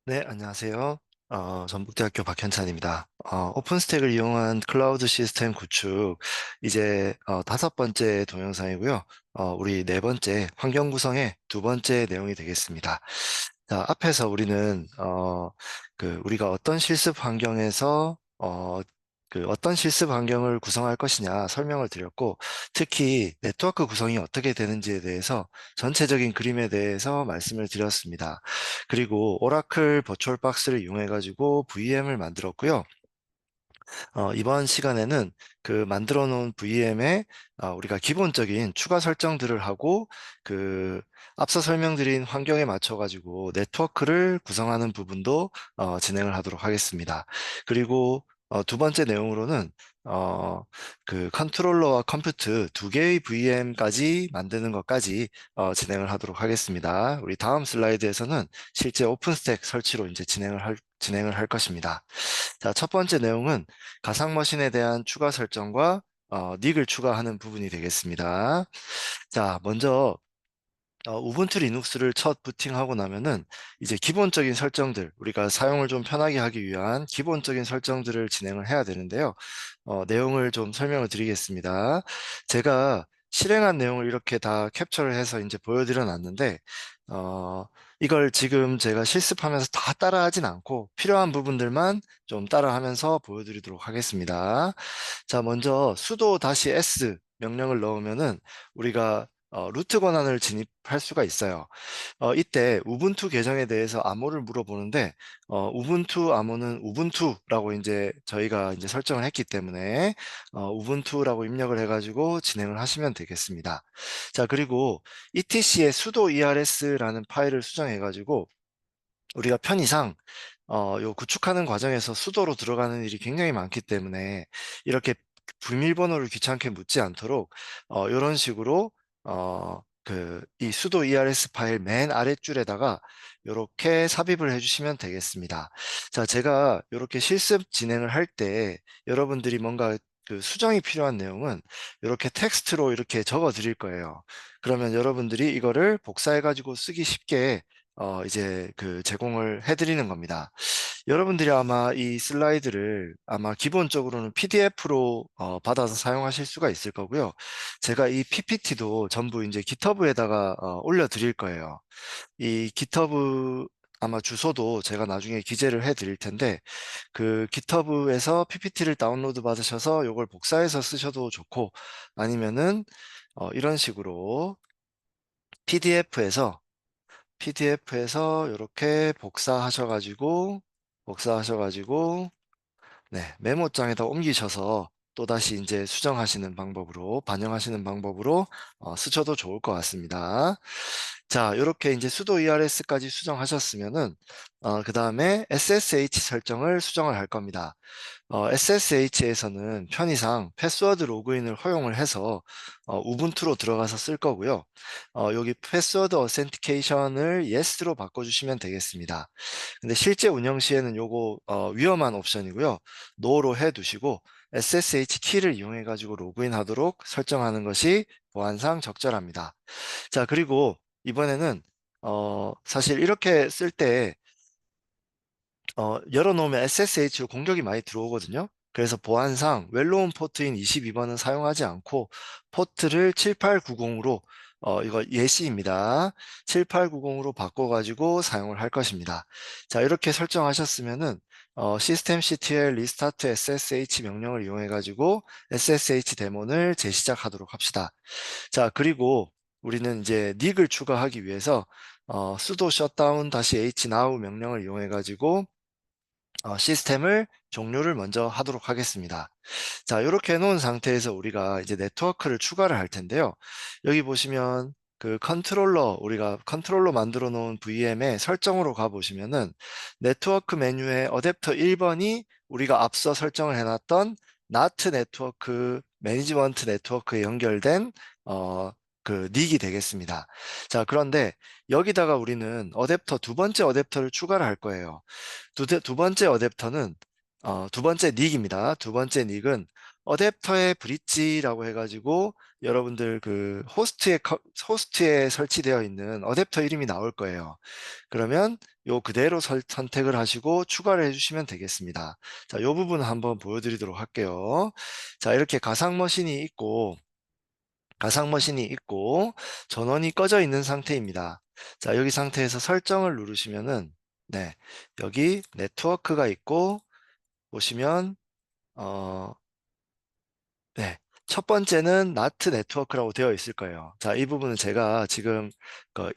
네, 안녕하세요. 전북대학교 박현찬입니다. 오픈스택을 이용한 클라우드 시스템 구축, 이제 다섯 번째 동영상이고요. 우리 네 번째 환경 구성의 두 번째 내용이 되겠습니다. 자, 앞에서 우리는 우리가 어떤 실습 환경에서 어떤 실습 환경을 구성할 것이냐 설명을 드렸고, 특히 네트워크 구성이 어떻게 되는지에 대해서 전체적인 그림에 대해서 말씀을 드렸습니다. 그리고 오라클 버추얼 박스를 이용해 가지고 VM을 만들었고요. 이번 시간에는 그 만들어 놓은 VM에 우리가 기본적인 추가 설정들을 하고, 그 앞서 설명드린 환경에 맞춰 가지고 네트워크를 구성하는 부분도 진행을 하도록 하겠습니다. 그리고 두 번째 내용으로는 그 컨트롤러와 컴퓨트 두 개의 VM까지 만드는 것까지 진행을 하도록 하겠습니다. 우리 다음 슬라이드에서는 실제 오픈스택 설치로 이제 진행을 할 것입니다. 자, 첫 번째 내용은 가상 머신에 대한 추가 설정과 닉을 추가하는 부분이 되겠습니다. 자, 먼저 우분투 리눅스를 첫 부팅하고 나면은 이제 기본적인 설정들, 우리가 사용을 좀 편하게 하기 위한 기본적인 설정들을 진행을 해야 되는데요. 내용을 좀 설명을 드리겠습니다. 제가 실행한 내용을 이렇게 다 캡처를 해서 이제 보여드려 놨는데, 어, 이걸 지금 제가 실습하면서 다 따라하진 않고 필요한 부분들만 좀 따라하면서 보여드리도록 하겠습니다. 자, 먼저 sudo -s 명령을 넣으면은 우리가 루트 권한을 진입할 수가 있어요. 이때 우분투 계정에 대해서 암호를 물어보는데, 우분투 암호는 우분투라고 이제 저희가 이제 설정을 했기 때문에 우분투라고 입력을 해가지고 진행을 하시면 되겠습니다. 자, 그리고 etc의 sudo ers라는 파일을 수정해가지고 우리가 편의상 요 구축하는 과정에서 수도로 들어가는 일이 굉장히 많기 때문에 이렇게 비밀번호를 귀찮게 묻지 않도록 이런 식으로 이 sudo ers 파일 맨 아랫줄에다가 이렇게 삽입을 해주시면 되겠습니다. 자, 제가 이렇게 실습 진행을 할 때 여러분들이 뭔가 그 수정이 필요한 내용은 이렇게 텍스트로 이렇게 적어 드릴 거예요. 그러면 여러분들이 이거를 복사해 가지고 쓰기 쉽게 이제 그 제공을 해드리는 겁니다. 여러분들이 아마 이 슬라이드를 아마 기본적으로는 PDF로 받아서 사용하실 수가 있을 거고요. 제가 이 PPT도 전부 이제 GitHub에다가 올려드릴 거예요. 이 GitHub 아마 주소도 제가 나중에 기재를 해 드릴 텐데, 그 GitHub에서 PPT를 다운로드 받으셔서 이걸 복사해서 쓰셔도 좋고, 아니면은 이런 식으로 PDF에서 이렇게 복사하셔가지고, 네, 메모장에다 옮기셔서 또다시 이제 수정하시는 방법으로, 반영하시는 방법으로 쓰셔도 좋을 것 같습니다. 자, 이렇게 이제 sudo ers까지 수정하셨으면은, 그 다음에 SSH 설정을 수정을 할 겁니다. SSH에서는 편의상 패스워드 로그인을 허용을 해서 우분투로 들어가서 쓸 거고요. 여기 패스워드 어센티케이션을 yes로 바꿔주시면 되겠습니다. 근데 실제 운영 시에는 요거 위험한 옵션이고요. no로 해두시고 SSH 키를 이용해 가지고 로그인 하도록 설정하는 것이 보안상 적절합니다. 자, 그리고 이번에는 사실 이렇게 쓸 때 열어놓으면 SSH로 공격이 많이 들어오거든요. 그래서 보안상 웰로운 포트인 22번은 사용하지 않고 포트를 7890으로 이거 예시입니다. 7890으로 바꿔가지고 사용을 할 것입니다. 자, 이렇게 설정하셨으면은 systemctl restart ssh 명령을 이용해가지고 SSH 데몬을 재시작하도록 합시다. 자, 그리고 우리는 이제 닉을 추가하기 위해서 sudo shutdown -h now 명령을 이용해가지고 시스템을 종료를 먼저 하도록 하겠습니다. 자, 이렇게 해놓은 상태에서 우리가 이제 네트워크를 추가를 할 텐데요. 여기 보시면 그 우리가 컨트롤러 만들어 놓은 VM의 설정으로 가보시면은 네트워크 메뉴의 어댑터 1번이 우리가 앞서 설정을 해놨던 NAT 네트워크, 매니지먼트 네트워크에 연결된 그 닉이 되겠습니다. 자, 그런데 여기다가 우리는 두 번째 어댑터를 추가를 할 거예요. 두 번째 어댑터는 두 번째 닉입니다. 두 번째 닉은 어댑터의 브릿지라고 해가지고 여러분들 그 호스트에 설치되어 있는 어댑터 이름이 나올 거예요. 그러면 요 그대로 선택을 하시고 추가를 해주시면 되겠습니다. 자, 요 부분 한번 보여드리도록 할게요. 자, 이렇게 가상 머신이 있고 전원이 꺼져 있는 상태입니다. 자, 여기 상태에서 설정을 누르시면은 네, 여기 네트워크가 있고 보시면 어, 네. 첫 번째는 NAT 네트워크라고 되어 있을 거예요. 자, 이 부분은 제가 지금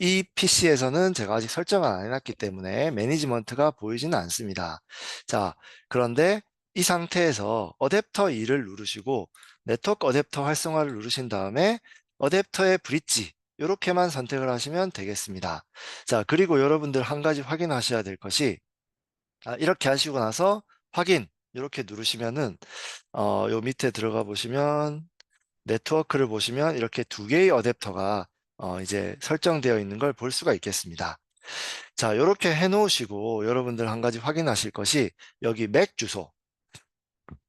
이 PC에서는 제가 아직 설정을 안 해놨기 때문에 매니지먼트가 보이지는 않습니다. 자, 그런데 이 상태에서 어댑터 2를 누르시고 네트워크 어댑터 활성화를 누르신 다음에 어댑터의 브릿지 이렇게만 선택을 하시면 되겠습니다. 자, 그리고 여러분들 한 가지 확인하셔야 될 것이 이렇게 하시고 나서 확인 이렇게 누르시면은 요 밑에 들어가 보시면 네트워크를 보시면 이렇게 두 개의 어댑터가 이제 설정되어 있는 걸 볼 수가 있겠습니다. 자, 이렇게 해 놓으시고 여러분들 한 가지 확인하실 것이 여기 맥 주소.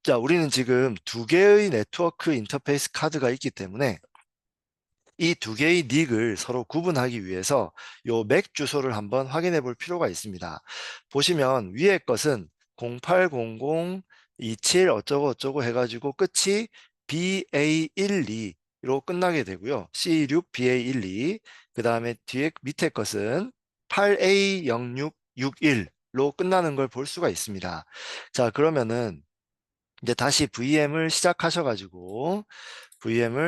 자, 우리는 지금 두 개의 네트워크 인터페이스 카드가 있기 때문에 이 두 개의 닉을 서로 구분하기 위해서 요 맥 주소를 한번 확인해 볼 필요가 있습니다. 보시면 위에 것은 080027 어쩌고 어쩌고 해가지고 끝이 BA12로 끝나게 되고요. C6BA12. 그 다음에 뒤에 밑에 것은 8A0661로 끝나는 걸 볼 수가 있습니다. 자, 그러면은 이제 다시 VM을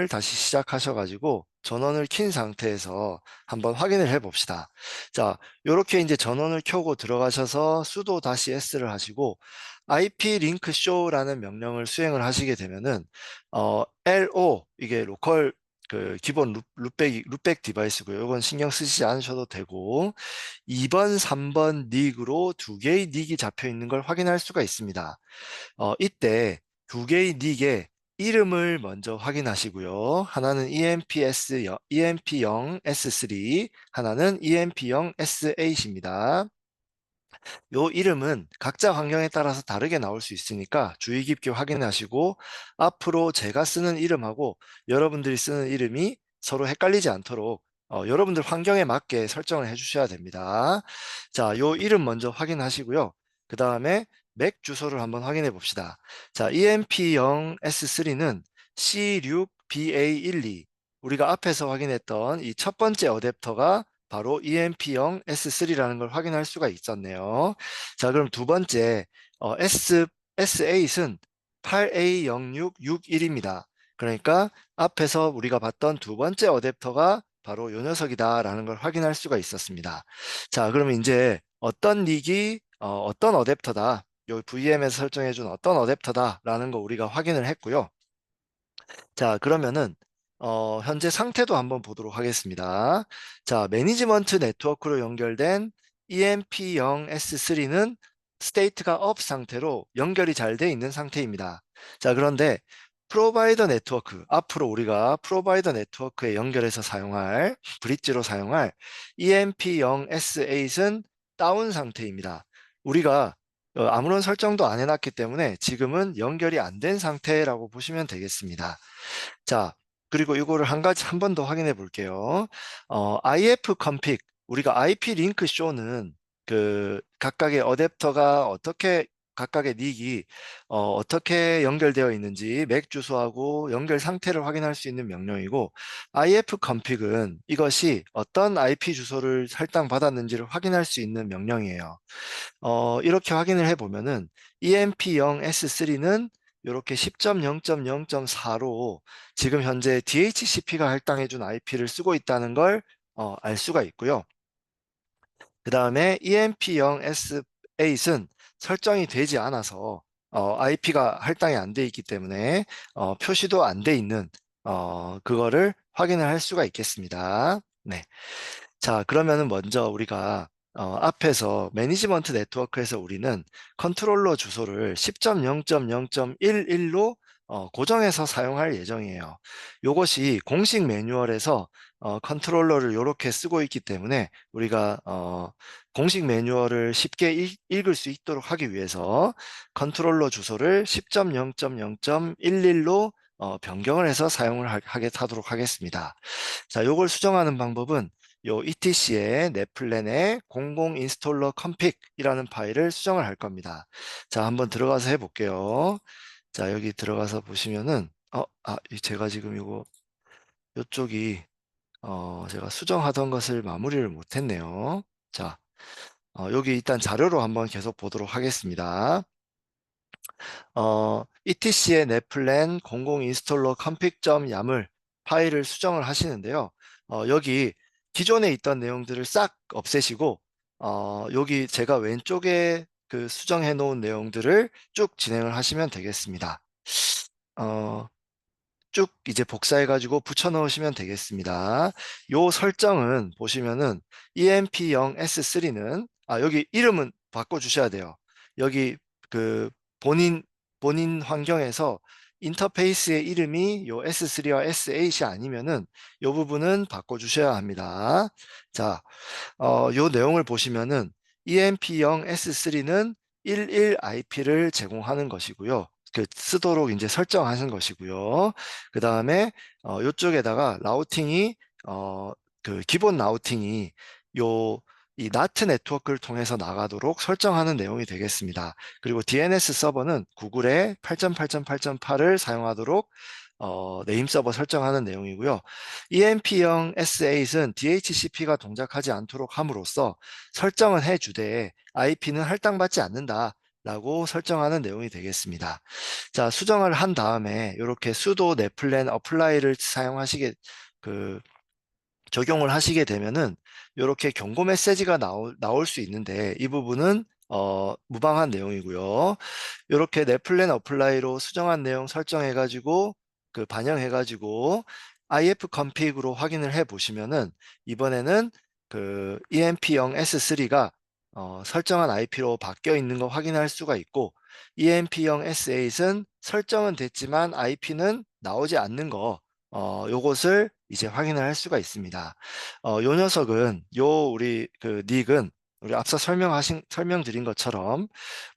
다시 시작하셔가지고 전원을 킨 상태에서 한번 확인을 해 봅시다. 자, 이렇게 이제 전원을 켜고 들어가셔서 sudo 다시 s를 하시고 IP link show라는 명령을 수행을 하시게 되면은 LO 이게 로컬 그 기본 룩백 디바이스고요. 이건 신경 쓰시지 않으셔도 되고 2번, 3번 닉으로 두 개의 닉이 잡혀 있는 걸 확인할 수가 있습니다. 이때 두 개의 닉의 이름을 먼저 확인하시고요. 하나는 EMP0 S3, 하나는 EMP0 S8입니다. 요 이름은 각자 환경에 따라서 다르게 나올 수 있으니까 주의 깊게 확인하시고 앞으로 제가 쓰는 이름하고 여러분들이 쓰는 이름이 서로 헷갈리지 않도록 여러분들 환경에 맞게 설정을 해 주셔야 됩니다. 자, 요 이름 먼저 확인하시고요. 그 다음에 맥 주소를 한번 확인해 봅시다. 자, EMP0S3는 C6BA12 우리가 앞에서 확인했던 이 첫 번째 어댑터가 바로 EMP0 S3라는 걸 확인할 수가 있었네요. 자, 그럼 두 번째 S8은 8A0661입니다. 그러니까 앞에서 우리가 봤던 두 번째 어댑터가 바로 요 녀석이다라는 걸 확인할 수가 있었습니다. 자, 그러면 이제 어떤 닉이 어떤 어댑터다, 요 VM에서 설정해준 어떤 어댑터다라는 거 우리가 확인을 했고요. 자, 그러면은 현재 상태도 한번 보도록 하겠습니다. 자, 매니지먼트 네트워크로 연결된 EMP0S3는 스테이트가 업 상태로 연결이 잘 돼 있는 상태입니다. 자, 그런데 프로바이더 네트워크, 앞으로 우리가 프로바이더 네트워크에 연결해서 사용할, 브릿지로 사용할 EMP0S8은 다운 상태입니다. 우리가 아무런 설정도 안 해놨기 때문에 지금은 연결이 안 된 상태라고 보시면 되겠습니다. 자, 그리고 이거를 한 번 더 확인해 볼게요. IF config, 우리가 IP 링크 쇼는 그 각각의 어댑터가 어떻게 각각의 닉이 어떻게 연결되어 있는지 맥 주소하고 연결 상태를 확인할 수 있는 명령이고 IF config은 이것이 어떤 IP 주소를 할당받았는지를 확인할 수 있는 명령이에요. 이렇게 확인을 해보면은 EMP0S3는 이렇게 10.0.0.4로 지금 현재 DHCP가 할당해준 IP를 쓰고 있다는 걸 알 수가 있고요. 그 다음에 EMP0S8은 설정이 되지 않아서 IP가 할당이 안 돼 있기 때문에 표시도 안 돼 있는 그거를 확인을 할 수가 있겠습니다. 네. 자, 그러면은 먼저 우리가 앞에서 매니지먼트 네트워크에서 우리는 컨트롤러 주소를 10.0.0.11로 고정해서 사용할 예정이에요. 이것이 공식 매뉴얼에서 컨트롤러를 이렇게 쓰고 있기 때문에 우리가 공식 매뉴얼을 쉽게 읽을 수 있도록 하기 위해서 컨트롤러 주소를 10.0.0.11로 변경을 해서 사용을 하도록 하겠습니다. 자, 요걸 수정하는 방법은 요 etc의 netplan의 00 installer config이라는 파일을 수정을 할 겁니다. 자, 한번 들어가서 해볼게요. 자, 여기 들어가서 보시면은 제가 지금 요쪽이 제가 수정하던 것을 마무리를 못했네요. 자, 여기 일단 자료로 한번 계속 보도록 하겠습니다. etc의 netplan 00 installer config.yaml 파일을 수정을 하시는데요. 여기 기존에 있던 내용들을 싹 없애시고 여기 제가 왼쪽에 그 수정해 놓은 내용들을 쭉 진행을 하시면 되겠습니다. 어, 쭉 이제 복사해 가지고 붙여 넣으시면 되겠습니다. 요 설정은 보시면은 EMP0S3는 여기 이름은 바꿔 주셔야 돼요. 여기 그 본인 환경에서 인터페이스의 이름이 요 S3와 S8이 아니면은 요 부분은 바꿔 주셔야 합니다. 자, 요 내용을 보시면은 EMP0 S3는 11 IP를 제공하는 것이고요. 쓰도록 이제 설정하신 것이고요. 그 다음에 요쪽에다가 라우팅이 그 기본 라우팅이 요 이 NAT 네트워크를 통해서 나가도록 설정하는 내용이 되겠습니다. 그리고 DNS 서버는 구글의 8.8.8.8을 사용하도록 네임 서버 설정하는 내용이고요. EMP0 S8은 DHCP가 동작하지 않도록 함으로써 설정은 해주되 IP는 할당받지 않는다 라고 설정하는 내용이 되겠습니다. 자, 수정을 한 다음에 이렇게 sudo netplan apply를 그 적용을 하시게 되면은 이렇게 경고 메시지가 나올 수 있는데 이 부분은 무방한 내용이고요. 이렇게 넷플랜 어플라이로 수정한 내용 설정해 가지고 반영해 가지고 IF config으로 확인을 해 보시면은 이번에는 그 EMP0 S3가 설정한 IP로 바뀌어 있는 거 확인할 수가 있고 EMP0 S8은 설정은 됐지만 IP는 나오지 않는 거 요것을 이제 확인을 할 수가 있습니다. 요 녀석은 우리 그 닉은 우리 앞서 설명드린 것처럼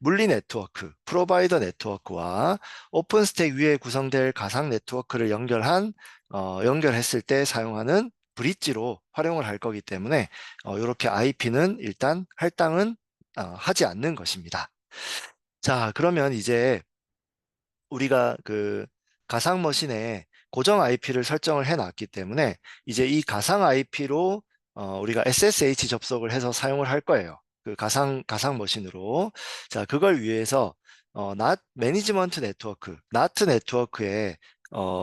물리 네트워크, 프로바이더 네트워크와 오픈스택 위에 구성될 가상 네트워크를 연결했을 때 사용하는 브릿지로 활용을 할 거기 때문에 이렇게 IP는 일단 할당은 하지 않는 것입니다. 자, 그러면 이제 우리가 그 가상 머신에 고정 IP를 설정을 해 놨기 때문에 이제 이 가상 IP로 우리가 SSH 접속을 해서 사용을 할 거예요. 그 가상 머신으로. 자, 그걸 위해서 NAT 매니지먼트 네트워크, NAT 네트워크에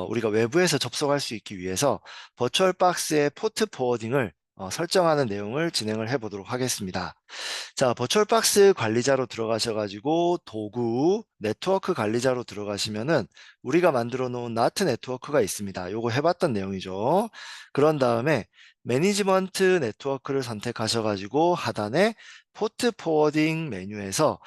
우리가 외부에서 접속할 수 있기 위해서 버추얼 박스의 포트 포워딩을 설정하는 내용을 진행을 해 보도록 하겠습니다. 자, 버추얼박스 관리자로 들어가셔가지고 도구, 네트워크 관리자로 들어가시면은 우리가 만들어 놓은 나트 네트워크가 있습니다. 요거 해봤던 내용이죠. 그런 다음에 매니지먼트 네트워크를 선택하셔가지고 하단에 포트 포워딩 메뉴에서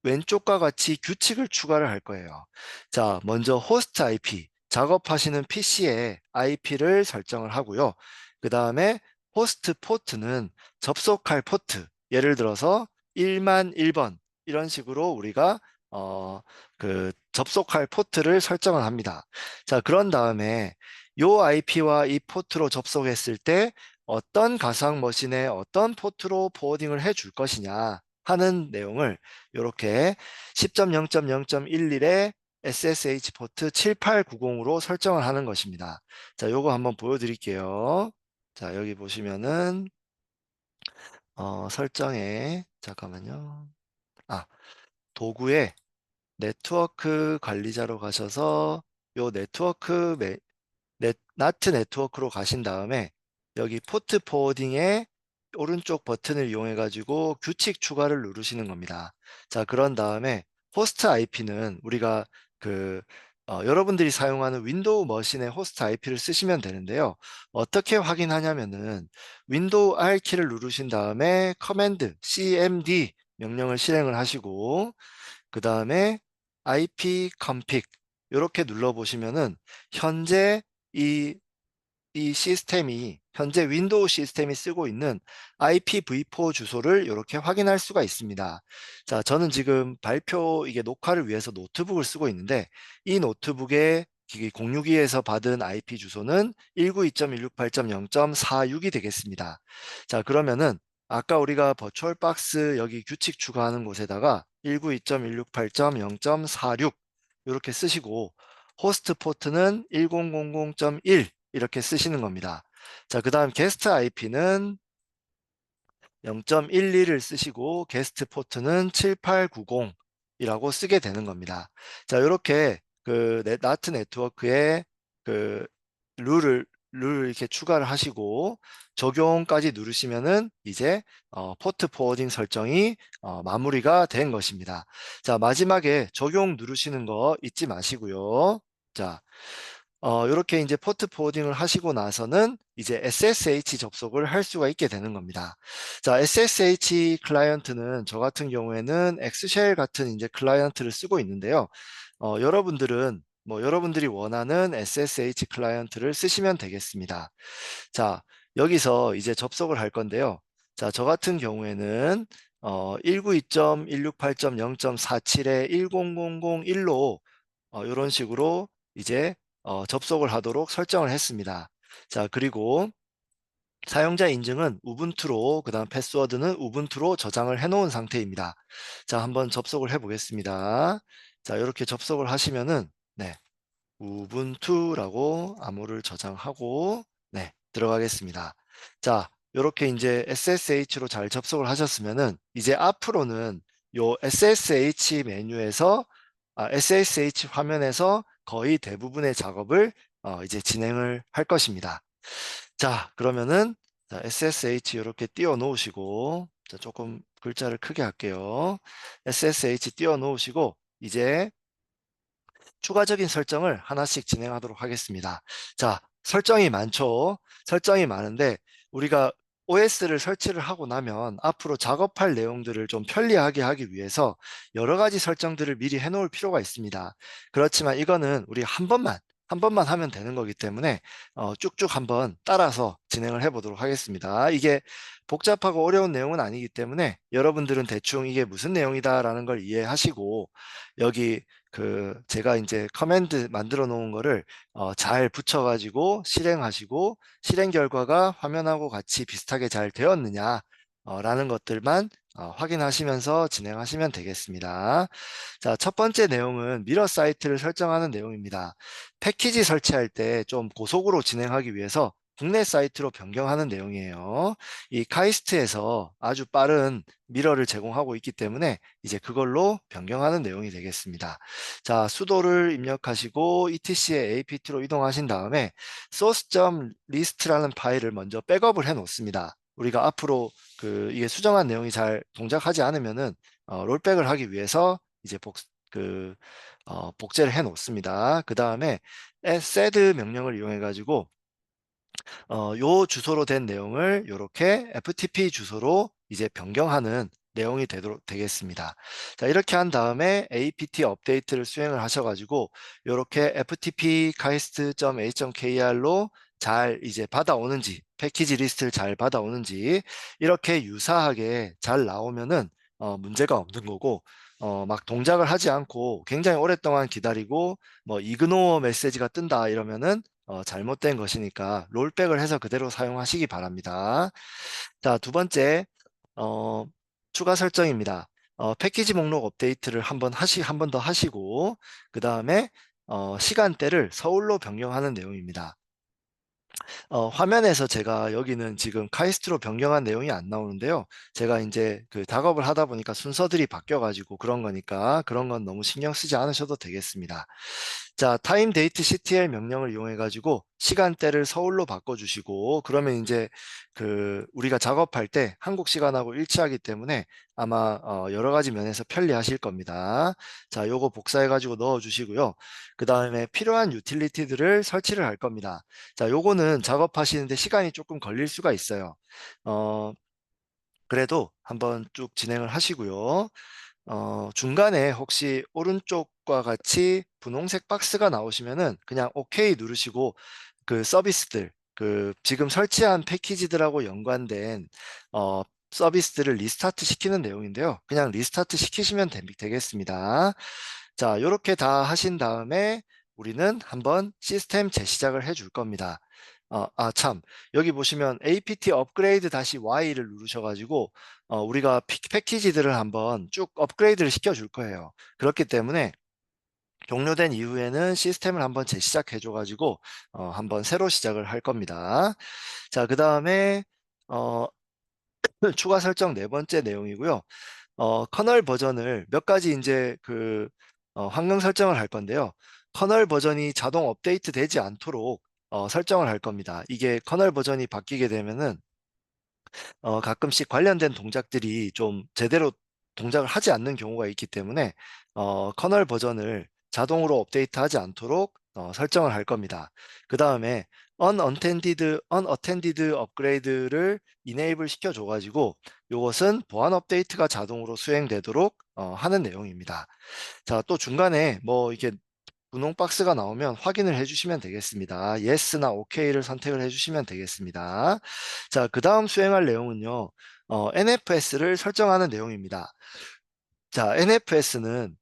왼쪽과 같이 규칙을 추가를 할 거예요. 자, 먼저 호스트 IP, 작업하시는 PC의 IP를 설정을 하고요. 그 다음에 호스트 포트는 접속할 포트, 예를 들어서 1만 1번 이런 식으로 우리가 접속할 포트를 설정을 합니다. 자, 그런 다음에 요 IP와 이 포트로 접속했을 때 어떤 가상 머신에 어떤 포트로 포워딩을 해 줄 것이냐 하는 내용을 이렇게 10.0.0.11에 SSH 포트 7890으로 설정을 하는 것입니다. 자, 요거 한번 보여드릴게요. 자, 여기 보시면은 설정에 잠깐만요. 도구에 네트워크 관리자로 가셔서 요 나트 네트워크로 가신 다음에 여기 포트 포워딩의 오른쪽 버튼을 이용해 가지고 규칙 추가를 누르시는 겁니다. 자, 그런 다음에 호스트 IP는 우리가 여러분들이 사용하는 윈도우 머신의 호스트 IP를 쓰시면 되는데요. 어떻게 확인하냐면은 윈도우 R 키를 누르신 다음에 커맨드 CMD 명령을 실행을 하시고 그 다음에 IP config 이렇게 눌러 보시면은 현재 이 이 시스템이 현재 윈도우 시스템이 쓰고 있는 IPv4 주소를 이렇게 확인할 수가 있습니다. 자, 저는 지금 발표 이게 녹화를 위해서 노트북을 쓰고 있는데 이 노트북의 공유기에서 받은 IP 주소는 192.168.0.46이 되겠습니다. 자, 그러면은 아까 우리가 버추얼 박스 여기 규칙 추가하는 곳에다가 192.168.0.46 이렇게 쓰시고 호스트 포트는 1000.1 이렇게 쓰시는 겁니다. 자, 그 다음 게스트 IP는 0.12를 쓰시고 게스트 포트는 7890이라고 쓰게 되는 겁니다. 자, 이렇게 그 나트 네트워크에 그 룰을 이렇게 추가를 하시고 적용까지 누르시면은 이제 포트 포워딩 설정이 마무리가 된 것입니다. 자, 마지막에 적용 누르시는 거 잊지 마시고요. 자, 이렇게 이제 포트 포워딩을 하시고 나서는 이제 SSH 접속을 할 수가 있게 되는 겁니다. 자, SSH 클라이언트는 저 같은 경우에는 엑스쉘 같은 이제 클라이언트를 쓰고 있는데요. 여러분들은 뭐 여러분들이 원하는 SSH 클라이언트를 쓰시면 되겠습니다. 자, 여기서 이제 접속을 할 건데요. 자, 저 같은 경우에는 192.168.0.47에 10001로 이런 식으로 이제 접속을 하도록 설정을 했습니다. 자, 그리고 사용자 인증은 우분투로, 그 다음 패스워드는 우분투로 저장을 해 놓은 상태입니다. 자, 한번 접속을 해 보겠습니다. 자, 이렇게 접속을 하시면은, 네, 우분투라고 암호를 저장하고, 네, 들어가겠습니다. 자, 이렇게 이제 SSH로 잘 접속을 하셨으면은, 이제 앞으로는 요 SSH 메뉴에서, SSH 화면에서 거의 대부분의 작업을 이제 진행을 할 것입니다. 자, 그러면은 자, SSH 이렇게 띄워 놓으시고, 자, 조금 글자를 크게 할게요. SSH 띄워 놓으시고, 이제 추가적인 설정을 하나씩 진행하도록 하겠습니다. 자, 설정이 많죠. 설정이 많은데 우리가 OS를 설치를 하고 나면 앞으로 작업할 내용들을 좀 편리하게 하기 위해서 여러 가지 설정들을 미리 해놓을 필요가 있습니다. 그렇지만 이거는 우리 한 번만 하면 되는 거기 때문에 쭉쭉 한번 따라서 진행을 해 보도록 하겠습니다. 이게 복잡하고 어려운 내용은 아니기 때문에 여러분들은 대충 이게 무슨 내용이다라는 걸 이해하시고 여기 제가 이제 커맨드 만들어 놓은 거를 잘 붙여가지고 실행하시고 실행 결과가 화면하고 같이 비슷하게 잘 되었느냐 라는 것들만 확인하시면서 진행하시면 되겠습니다. 자, 첫 번째 내용은 미러 사이트를 설정하는 내용입니다. 패키지 설치할 때 좀 고속으로 진행하기 위해서 국내 사이트로 변경하는 내용이에요. 이 카이스트에서 아주 빠른 미러를 제공하고 있기 때문에 이제 그걸로 변경하는 내용이 되겠습니다. 자, 수도를 입력하시고 etc의 apt로 이동하신 다음에 source.list라는 파일을 먼저 백업을 해 놓습니다. 우리가 앞으로 이게 수정한 내용이 잘 동작하지 않으면은 롤백을 하기 위해서 이제 복제를 해 놓습니다. 그 다음에 sed 명령을 이용해 가지고 요 주소로 된 내용을 이렇게 FTP 주소로 이제 변경하는 내용이 되겠습니다. 자, 이렇게 한 다음에 apt 업데이트를 수행을 하셔가지고 이렇게 ftp cast.h.kr로 잘 이제 받아오는지 패키지 리스트를 잘 받아오는지 이렇게 유사하게 잘 나오면은 문제가 없는 거고 막 동작을 하지 않고 굉장히 오랫동안 기다리고 뭐 이그노어 메시지가 뜬다 이러면은 잘못된 것이니까 롤백을 해서 그대로 사용하시기 바랍니다. 자, 두 번째 추가 설정입니다. 패키지 목록 업데이트를 한 번 더 하시고 그 다음에 시간대를 서울로 변경하는 내용입니다. 화면에서 제가 여기는 지금 카이스트로 변경한 내용이 안 나오는데요. 제가 이제 작업을 하다 보니까 순서들이 바뀌어가지고 그런 거니까 그런 건 너무 신경 쓰지 않으셔도 되겠습니다. 자, 타임 데이트 CTL 명령을 이용해 가지고 시간대를 서울로 바꿔주시고 그러면 이제 우리가 작업할 때 한국 시간하고 일치하기 때문에 아마 여러 가지 면에서 편리하실 겁니다. 자, 요거 복사해 가지고 넣어 주시고요. 그 다음에 필요한 유틸리티들을 설치를 할 겁니다. 자, 요거는 작업하시는데 시간이 조금 걸릴 수가 있어요. 그래도 한번 쭉 진행을 하시고요. 중간에 혹시 오른쪽과 같이 분홍색 박스가 나오시면은 그냥 OK 누르시고 서비스들 지금 설치한 패키지들하고 연관된 어, 서비스들을 리스타트 시키는 내용인데요. 그냥 리스타트 시키시면 되겠습니다. 자, 이렇게 다 하신 다음에 우리는 한번 시스템 재시작을 해줄 겁니다. 참, 여기 보시면 apt 업그레이드 다시 Y를 누르셔가지고 우리가 패키지들을 한번 쭉 업그레이드를 시켜줄 거예요. 그렇기 때문에 종료된 이후에는 시스템을 한번 재시작해 줘가지고 한번 새로 시작을 할 겁니다. 자, 그 다음에 어, 추가 설정 네 번째 내용이고요. 커널 버전을 몇 가지 이제 환경 설정을 할 건데요. 커널 버전이 자동 업데이트 되지 않도록 설정을 할 겁니다. 이게 커널 버전이 바뀌게 되면은 가끔씩 관련된 동작들이 좀 제대로 동작을 하지 않는 경우가 있기 때문에 커널 버전을 자동으로 업데이트하지 않도록 설정을 할 겁니다. 그 다음에 unattended 업그레이드를 enable 시켜줘가지고 이것은 보안 업데이트가 자동으로 수행되도록 하는 내용입니다. 자, 또 중간에 뭐 이렇게 분홍 박스가 나오면 확인을 해주시면 되겠습니다. Yes나 OK를 선택을 해주시면 되겠습니다. 자, 그 다음 수행할 내용은요. NFS를 설정하는 내용입니다. 자, NFS는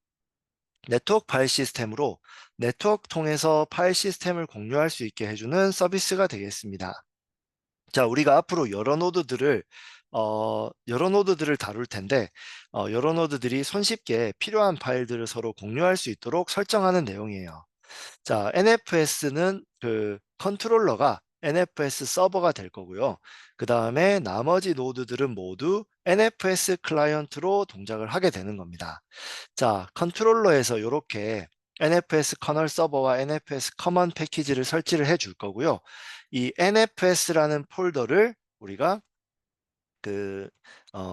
네트워크 파일 시스템으로 네트워크 통해서 파일 시스템을 공유할 수 있게 해주는 서비스가 되겠습니다. 자, 우리가 앞으로 여러 노드들을 다룰 텐데, 여러 노드들이 손쉽게 필요한 파일들을 서로 공유할 수 있도록 설정하는 내용이에요. 자, NFS는 컨트롤러가 NFS 서버가 될 거고요. 그 다음에 나머지 노드들은 모두 NFS 클라이언트로 동작을 하게 되는 겁니다. 자, 컨트롤러에서 이렇게 NFS 커널 서버와 NFS 커먼 패키지를 설치를 해 줄 거고요. 이 NFS라는 폴더를 우리가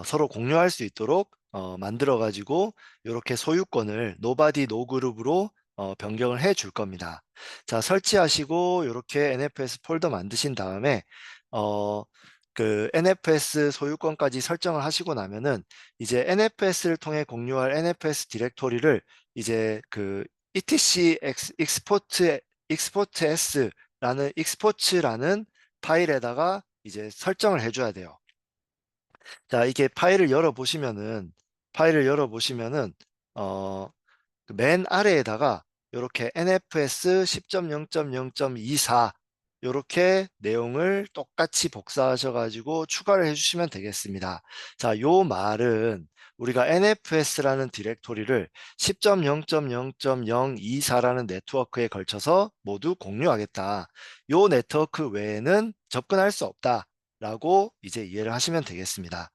서로 공유할 수 있도록 만들어 가지고 이렇게 소유권을 nobody no 그룹으로 변경을 해 줄 겁니다. 자, 설치하시고 이렇게 NFS 폴더 만드신 다음에 어, NFS 소유권까지 설정을 하시고 나면은 이제 NFS를 통해 공유할 NFS 디렉토리를 이제 etc export s라는 export라는 파일에다가 이제 설정을 해줘야 돼요. 자, 이게 파일을 열어보시면은, 어, 맨 아래에다가 이렇게 NFS 10.0.0.24 이렇게 내용을 똑같이 복사하셔가지고 추가를 해주시면 되겠습니다. 자, 요 말은 우리가 NFS라는 디렉토리를 10.0.0.024라는 네트워크에 걸쳐서 모두 공유하겠다. 요 네트워크 외에는 접근할 수 없다. 라고 이제 이해를 하시면 되겠습니다.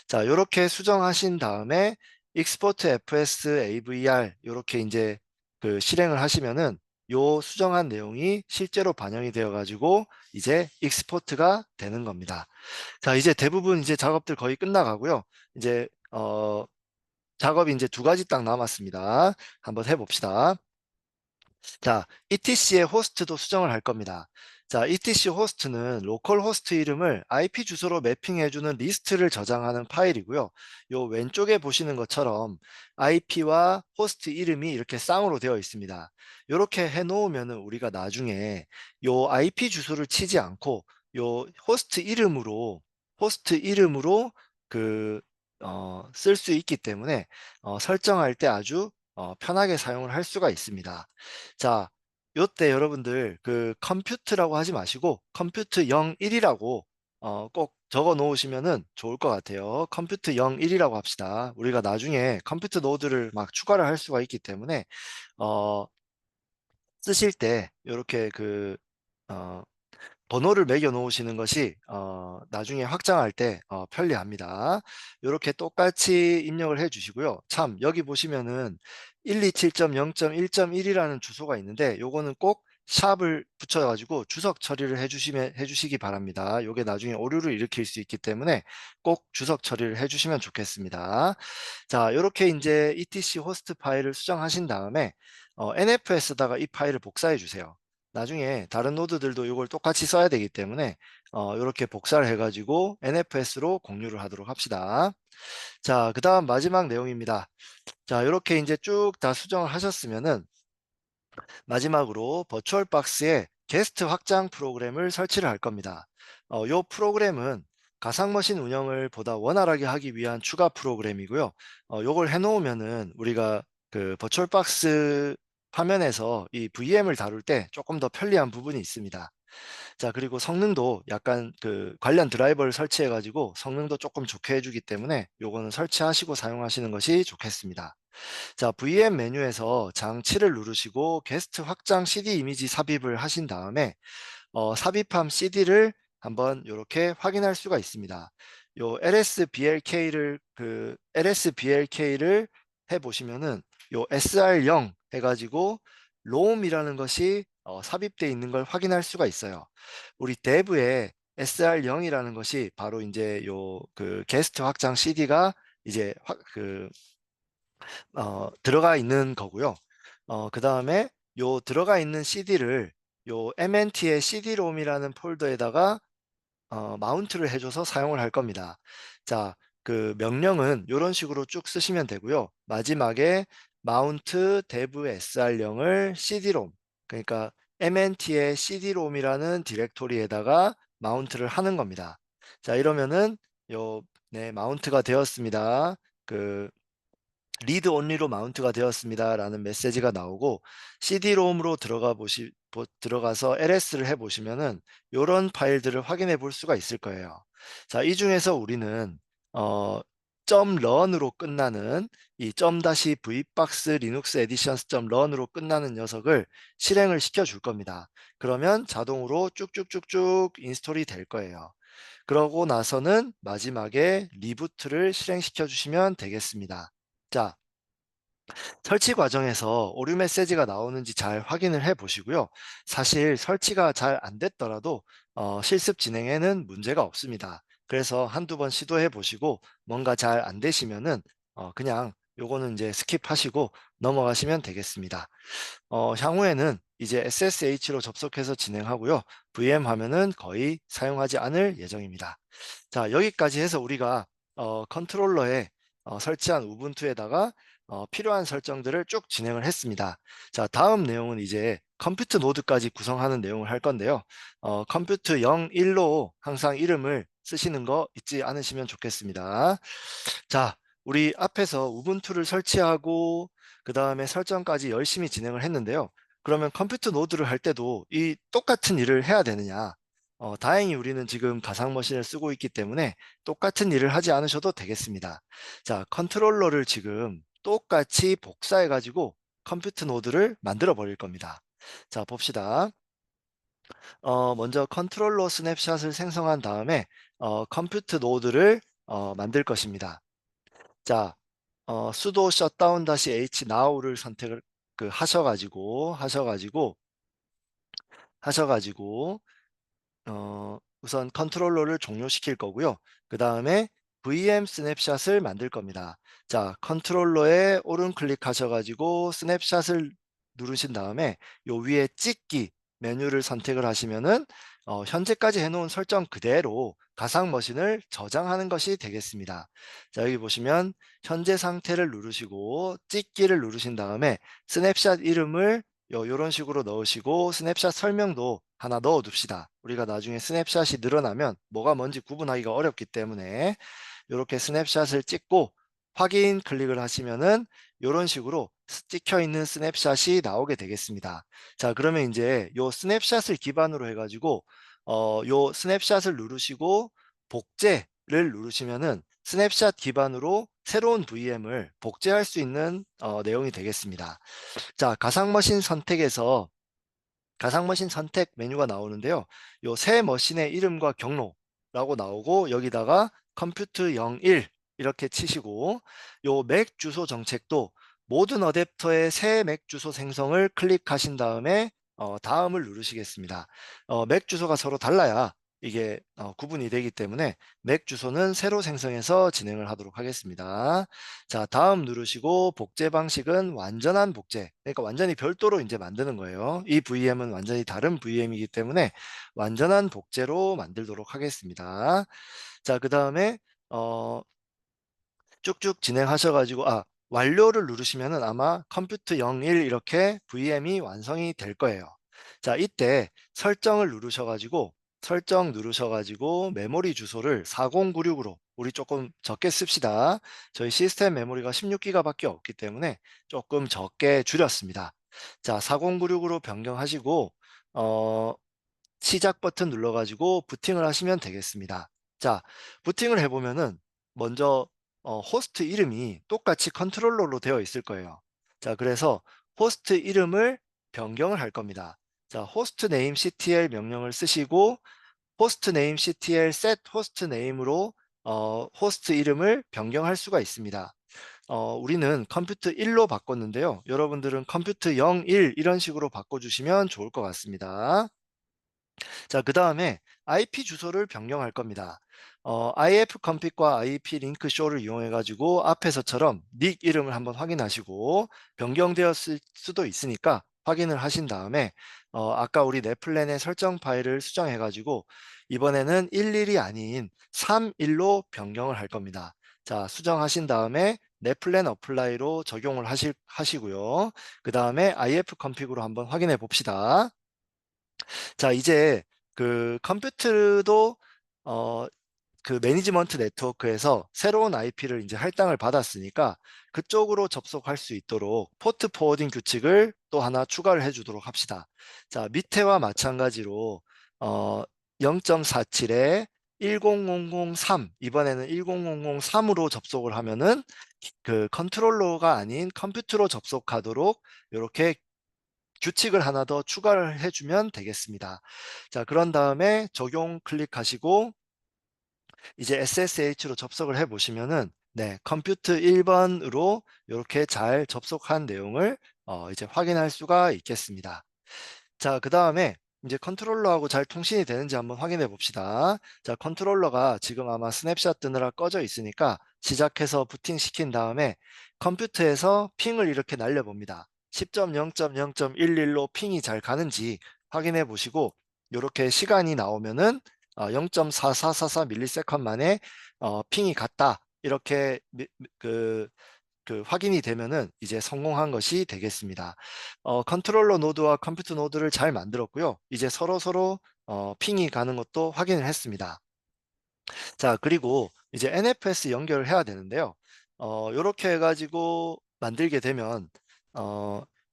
자, 이렇게 수정하신 다음에 export fs avr 이렇게 이제 실행을 하시면은 요 수정한 내용이 실제로 반영이 되어 가지고 이제 익스포트가 되는 겁니다. 자, 이제 대부분 이제 작업들 거의 끝나가고요. 이제 작업이 이제 두 가지 딱 남았습니다. 한번 해봅시다. 자, ETC의 호스트도 수정을 할 겁니다. 자, ETC 호스트는 로컬 호스트 이름을 IP 주소로 매핑해주는 리스트를 저장하는 파일이고요. 요 왼쪽에 보시는 것처럼 IP와 호스트 이름이 이렇게 쌍으로 되어 있습니다. 이렇게 해놓으면 우리가 나중에 요 IP 주소를 치지 않고 요 호스트 이름으로 쓸 수 있기 때문에 설정할 때 아주 편하게 사용을 할 수가 있습니다. 자, 요때 여러분들 컴퓨트라고 하지 마시고 컴퓨트 01이라고 꼭 적어 놓으시면은 좋을 것 같아요. 컴퓨트 01이라고 합시다. 우리가 나중에 컴퓨터 노드를 막 추가를 할 수가 있기 때문에 어, 쓰실 때 이렇게 어, 번호를 매겨 놓으시는 것이 나중에 확장할 때 편리합니다. 이렇게 똑같이 입력을 해 주시고요. 참 여기 보시면은 127.0.1.1이라는 주소가 있는데 요거는 꼭 샵을 붙여 가지고 주석 처리를 해주시기 바랍니다. 요게 나중에 오류를 일으킬 수 있기 때문에 꼭 주석 처리를 해주시면 좋겠습니다. 자, 이렇게 이제 etc 호스트 파일을 수정하신 다음에 NFS에다가 이 파일을 복사해 주세요. 나중에 다른 노드들도 이걸 똑같이 써야 되기 때문에 이렇게 복사를 해가지고 NFS로 공유를 하도록 합시다. 자, 그 다음 마지막 내용입니다. 자, 이렇게 이제 쭉 다 수정을 하셨으면은 마지막으로 버추얼박스에 게스트 확장 프로그램을 설치를 할 겁니다. 요 프로그램은 가상머신 운영을 보다 원활하게 하기 위한 추가 프로그램이고요. 요걸 해 놓으면은 우리가 그 버추얼박스 화면에서 이 VM을 다룰 때 조금 더 편리한 부분이 있습니다. 자, 그리고 성능도 약간 그 관련 드라이버를 설치해 가지고 성능도 조금 좋게 해 주기 때문에 요거는 설치하시고 사용하시는 것이 좋겠습니다. 자, VM 메뉴에서 장 7을 누르시고 게스트 확장 CD 이미지 삽입을 하신 다음에 삽입한 CD를 한번 이렇게 확인할 수가 있습니다. 요 LSBLK를 해 보시면은 요 SR0 해 가지고 ROM이라는 것이 삽입되어 있는 걸 확인할 수가 있어요. 우리 dev에 SR0이라는 것이 바로 이제 요 그 게스트 확장 CD가 이제 들어가 있는 거고요. 그다음에 요 들어가 있는 CD를 요 MNT의 CD-ROM이라는 폴더에다가 마운트를 해 줘서 사용을 할 겁니다. 자, 그 명령은 요런 식으로 쭉 쓰시면 되고요. 마지막에 mount dev sr0을 CD-ROM, 그러니까 MNT의 CD-ROM이라는 디렉토리에다가 마운트를 하는 겁니다. 자, 이러면은 네, 마운트가 되었습니다. 그 리드 온리로 마운트가 되었습니다라는 메시지가 나오고, CD-ROM으로 들어가서 LS를 해 보시면은 요런 파일들을 확인해 볼 수가 있을 거예요. 자, 이 중에서 우리는 어 .run으로 끝나는 이 .vbox linux editions.run으로 끝나는 녀석을 실행을 시켜 줄 겁니다. 그러면 자동으로 쭉쭉쭉쭉 인스톨이 될 거예요. 그러고 나서는 마지막에 리부트를 실행시켜 주시면 되겠습니다. 자, 설치 과정에서 오류 메시지가 나오는지 잘 확인을 해 보시고요. 사실 설치가 잘 안 됐더라도 실습 진행에는 문제가 없습니다. 그래서 한두 번 시도해 보시고 뭔가 잘 안 되시면은 그냥 요거는 이제 스킵하시고 넘어가시면 되겠습니다. 향후에는 이제 SSH로 접속해서 진행하고요. VM 화면은 거의 사용하지 않을 예정입니다. 자, 여기까지 해서 우리가 컨트롤러에 설치한 우분투에다가 필요한 설정들을 쭉 진행을 했습니다. 자, 다음 내용은 이제 컴퓨터 노드까지 구성하는 내용을 할 건데요. 컴퓨터 0, 1로 항상 이름을 쓰시는 거 잊지 않으시면 좋겠습니다. 자, 우리 앞에서 우분투를 설치하고 그 다음에 설정까지 열심히 진행을 했는데요. 그러면 컴퓨터 노드를 할 때도 이 똑같은 일을 해야 되느냐? 다행히 우리는 지금 가상 머신을 쓰고 있기 때문에 똑같은 일을 하지 않으셔도 되겠습니다. 자, 컨트롤러를 지금 똑같이 복사해 가지고 컴퓨터 노드를 만들어 버릴 겁니다. 자, 봅시다. 먼저 컨트롤러 스냅샷을 생성한 다음에 컴퓨터 노드를 만들 것입니다. 자, sudo shutdown-h now를 선택을 하셔가지고 우선 컨트롤러를 종료시킬 거고요. 그 다음에 VM 스냅샷을 만들 겁니다. 자, 컨트롤러에 오른 클릭하셔가지고 스냅샷을 누르신 다음에 요 위에 찍기 메뉴를 선택을 하시면은 현재까지 해놓은 설정 그대로 가상 머신을 저장하는 것이 되겠습니다. 자, 여기 보시면 현재 상태를 누르시고 찍기를 누르신 다음에 스냅샷 이름을 요런 식으로 넣으시고 스냅샷 설명도 하나 넣어 둡시다. 우리가 나중에 스냅샷이 늘어나면 뭐가 뭔지 구분하기가 어렵기 때문에 이렇게 스냅샷을 찍고 확인 클릭을 하시면은 이런 식으로 찍혀 있는 스냅샷이 나오게 되겠습니다. 자, 그러면 이제 요 스냅샷을 기반으로 해가지고 요 스냅샷을 누르시고 복제를 누르시면은 스냅샷 기반으로 새로운 VM을 복제할 수 있는 내용이 되겠습니다. 자, 가상머신 선택 메뉴가 나오는데요. 요 새 머신의 이름과 경로라고 나오고 여기다가 컴퓨터 01 이렇게 치시고 요 맥 주소 정책도 모든 어댑터의 새 맥 주소 생성을 클릭하신 다음에 다음을 누르시겠습니다. 맥 주소가 서로 달라야 이게 구분이 되기 때문에 맥 주소는 새로 생성해서 진행을 하도록 하겠습니다. 자, 다음 누르시고 복제 방식은 완전한 복제. 그러니까 완전히 별도로 이제 만드는 거예요. 이 VM은 완전히 다른 VM이기 때문에 완전한 복제로 만들도록 하겠습니다. 자, 그다음에 어 쭉쭉 진행하셔 가지고 완료를 누르시면은 아마 컴퓨터 01 이렇게 VM이 완성이 될 거예요. 자, 이때 설정을 누르셔가지고 설정 누르셔가지고 메모리 주소를 4096으로 우리 조금 적게 씁시다. 저희 시스템 메모리가 16기가밖에 없기 때문에 조금 적게 줄였습니다. 자, 4096으로 변경하시고 시작 버튼 눌러가지고 부팅을 하시면 되겠습니다. 자, 부팅을 해보면은 먼저 호스트 이름이 똑같이 컨트롤러로 되어 있을 거예요. 자, 그래서 호스트 이름을 변경을 할 겁니다. 자, 호스트 네임 ctl 명령을 쓰시고 호스트 네임 ctl set 호스트 네임으로 호스트 이름을 변경할 수가 있습니다. 우리는 컴퓨터 1로 바꿨는데요. 여러분들은 컴퓨터 0, 1 이런 식으로 바꿔주시면 좋을 것 같습니다. 자, 그 다음에 IP 주소를 변경할 겁니다. ifconfig과 ip-link show를 이용해 가지고 앞에서처럼 닉 이름을 한번 확인하시고 변경되었을 수도 있으니까 확인을 하신 다음에 아까 우리 넷플랜의 설정 파일을 수정해 가지고 이번에는 11이 아닌 31로 변경을 할 겁니다. 자, 수정하신 다음에 넷플랜 어플라이로 적용을 하시고요. 그 다음에 ifconfig으로 한번 확인해 봅시다. 자, 이제 그 컴퓨터도 어, 그 매니지먼트 네트워크에서 새로운 IP를 이제 할당을 받았으니까 그쪽으로 접속할 수 있도록 포트 포워딩 규칙을 또 하나 추가를 해 주도록 합시다. 자, 밑에와 마찬가지로 0.47에 10003 이번에는 10003으로 접속을 하면은 그 컨트롤러가 아닌 컴퓨터로 접속하도록 이렇게 규칙을 하나 더 추가를 해주면 되겠습니다. 자, 그런 다음에 적용 클릭하시고 이제 SSH로 접속을 해 보시면은 네, 컴퓨터 1번으로 이렇게 잘 접속한 내용을 이제 확인할 수가 있겠습니다. 자, 그 다음에 이제 컨트롤러하고 잘 통신이 되는지 한번 확인해 봅시다. 자, 컨트롤러가 지금 아마 스냅샷 뜨느라 꺼져 있으니까 시작해서 부팅 시킨 다음에 컴퓨터에서 핑을 이렇게 날려봅니다. 10.0.0.11로 핑이 잘 가는지 확인해 보시고 이렇게 시간이 나오면은 0.4444 만에 핑이 갔다. 이렇게 그 확인이 되면은 이제 성공한 것이 되겠습니다. 컨트롤러 노드와 컴퓨터 노드를 잘 만들었고요. 이제 서로 핑이 가는 것도 확인을 했습니다. 자, 그리고 이제 NFS 연결을 해야 되는데요. 이렇게 해가지고 만들게 되면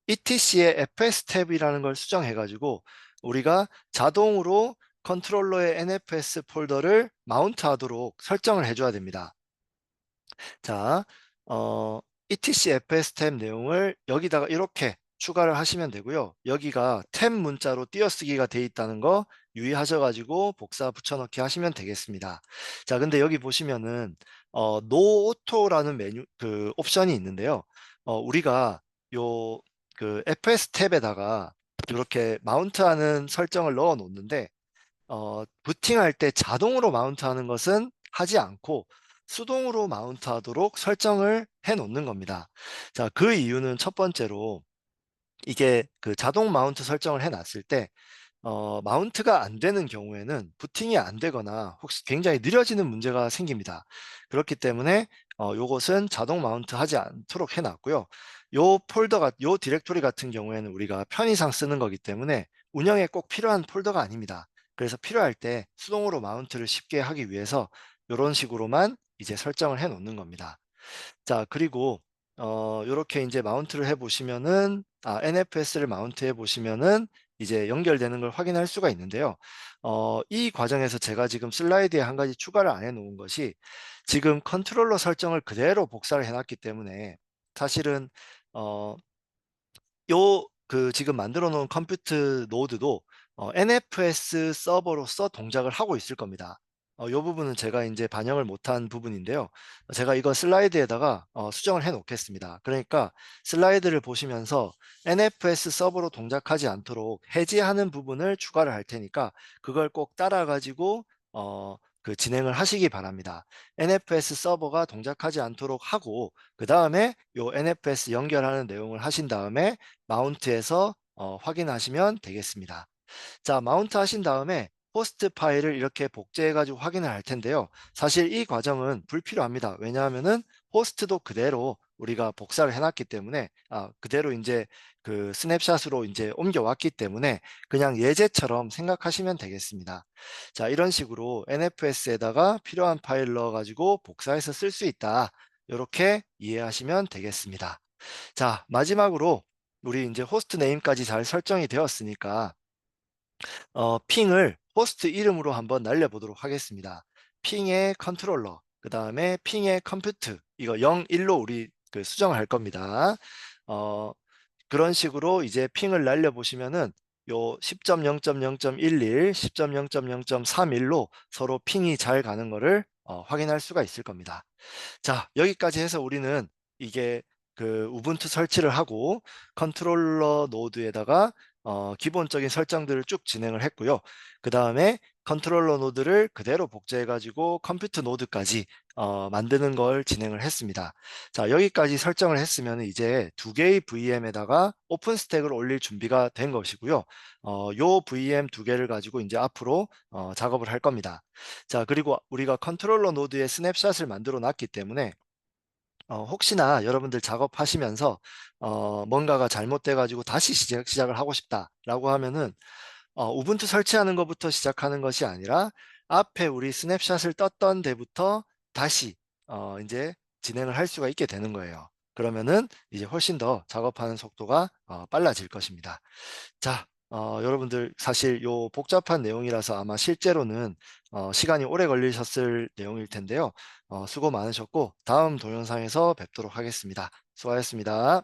ETC의 FS 탭이라는 걸 수정해가지고 우리가 자동으로 컨트롤러의 NFS 폴더를 마운트하도록 설정을 해줘야 됩니다. 자, etc fs 탭 내용을 여기다가 이렇게 추가를 하시면 되고요. 여기가 탭 문자로 띄어쓰기가 돼 있다는 거 유의하셔가지고 복사 붙여넣기 하시면 되겠습니다. 자, 근데 여기 보시면은 노 오토라는 메뉴 그 옵션이 있는데요. 우리가 요 그 fs 탭에다가 이렇게 마운트하는 설정을 넣어 놓는데 부팅할 때 자동으로 마운트하는 것은 하지 않고 수동으로 마운트하도록 설정을 해 놓는 겁니다. 자, 그 이유는 첫 번째로 이게 그 자동 마운트 설정을 해 놨을 때 마운트가 안 되는 경우에는 부팅이 안 되거나 혹시 굉장히 느려지는 문제가 생깁니다. 그렇기 때문에 요것은 자동 마운트 하지 않도록 해놨고요. 요 디렉토리 같은 경우에는 우리가 편의상 쓰는 거기 때문에 운영에 꼭 필요한 폴더가 아닙니다. 그래서 필요할 때 수동으로 마운트를 쉽게 하기 위해서 이런 식으로만 이제 설정을 해 놓는 겁니다. 자, 그리고 요렇게 이제 마운트를 해 보시면은 NFS를 마운트 해 보시면은 이제 연결되는 걸 확인할 수가 있는데요. 이 과정에서 제가 지금 슬라이드에 한 가지 추가를 안 해 놓은 것이 지금 컨트롤러 설정을 그대로 복사를 해 놨기 때문에 사실은 어 그 지금 만들어 놓은 컴퓨터 노드도 NFS 서버로서 동작을 하고 있을 겁니다. 요 부분은 제가 이제 반영을 못한 부분인데요. 제가 이거 슬라이드에다가 수정을 해 놓겠습니다. 그러니까 슬라이드를 보시면서 NFS 서버로 동작하지 않도록 해제하는 부분을 추가를 할 테니까 그걸 꼭 따라 가지고 그 진행을 하시기 바랍니다. NFS 서버가 동작하지 않도록 하고 그 다음에 요 NFS 연결하는 내용을 하신 다음에 마운트에서 확인하시면 되겠습니다. 자, 마운트 하신 다음에 호스트 파일을 이렇게 복제해 가지고 확인을 할 텐데요. 사실 이 과정은 불필요합니다. 왜냐하면은 호스트도 그대로 우리가 복사를 해 놨기 때문에 그대로 인제 그 스냅샷으로 인제 옮겨 왔기 때문에 그냥 예제처럼 생각하시면 되겠습니다. 자, 이런 식으로 NFS에다가 필요한 파일 넣어 가지고 복사해서 쓸 수 있다. 요렇게 이해하시면 되겠습니다. 자, 마지막으로 우리 인제 호스트 네임까지 잘 설정이 되었으니까 핑을 호스트 이름으로 한번 날려 보도록 하겠습니다. 핑의 컨트롤러, 그다음에 핑의 컴퓨트, 이거 0, 1로 우리 그 수정을 할 겁니다. 어 그런 식으로 이제 핑을 날려 보시면은 요 10.0.0.11, 10.0.0.31로 서로 핑이 잘 가는 거를 확인할 수가 있을 겁니다. 자, 여기까지 해서 우리는 이게 그 우분투 설치를 하고 컨트롤러 노드에다가 기본적인 설정들을 쭉 진행을 했고요. 그다음에 컨트롤러 노드를 그대로 복제해 가지고 컴퓨터 노드까지 만드는 걸 진행을 했습니다. 자, 여기까지 설정을 했으면 이제 두 개의 VM에다가 오픈 스택을 올릴 준비가 된 것이고요. 요 VM 두 개를 가지고 이제 앞으로 작업을 할 겁니다. 자, 그리고 우리가 컨트롤러 노드에 스냅샷을 만들어 놨기 때문에 혹시나 여러분들 작업하시면서 뭔가가 잘못돼 가지고 다시 시작을 하고 싶다라고 하면은 우분투 설치하는 것부터 시작하는 것이 아니라 앞에 우리 스냅샷을 떴던 데부터 다시 인제 진행을 할 수가 있게 되는 거예요. 그러면은 이제 훨씬 더 작업하는 속도가 빨라질 것입니다. 자, 여러분들 사실 요 복잡한 내용이라서 아마 실제로는 시간이 오래 걸리셨을 내용일 텐데요. 수고 많으셨고 다음 동영상에서 뵙도록 하겠습니다. 수고하셨습니다.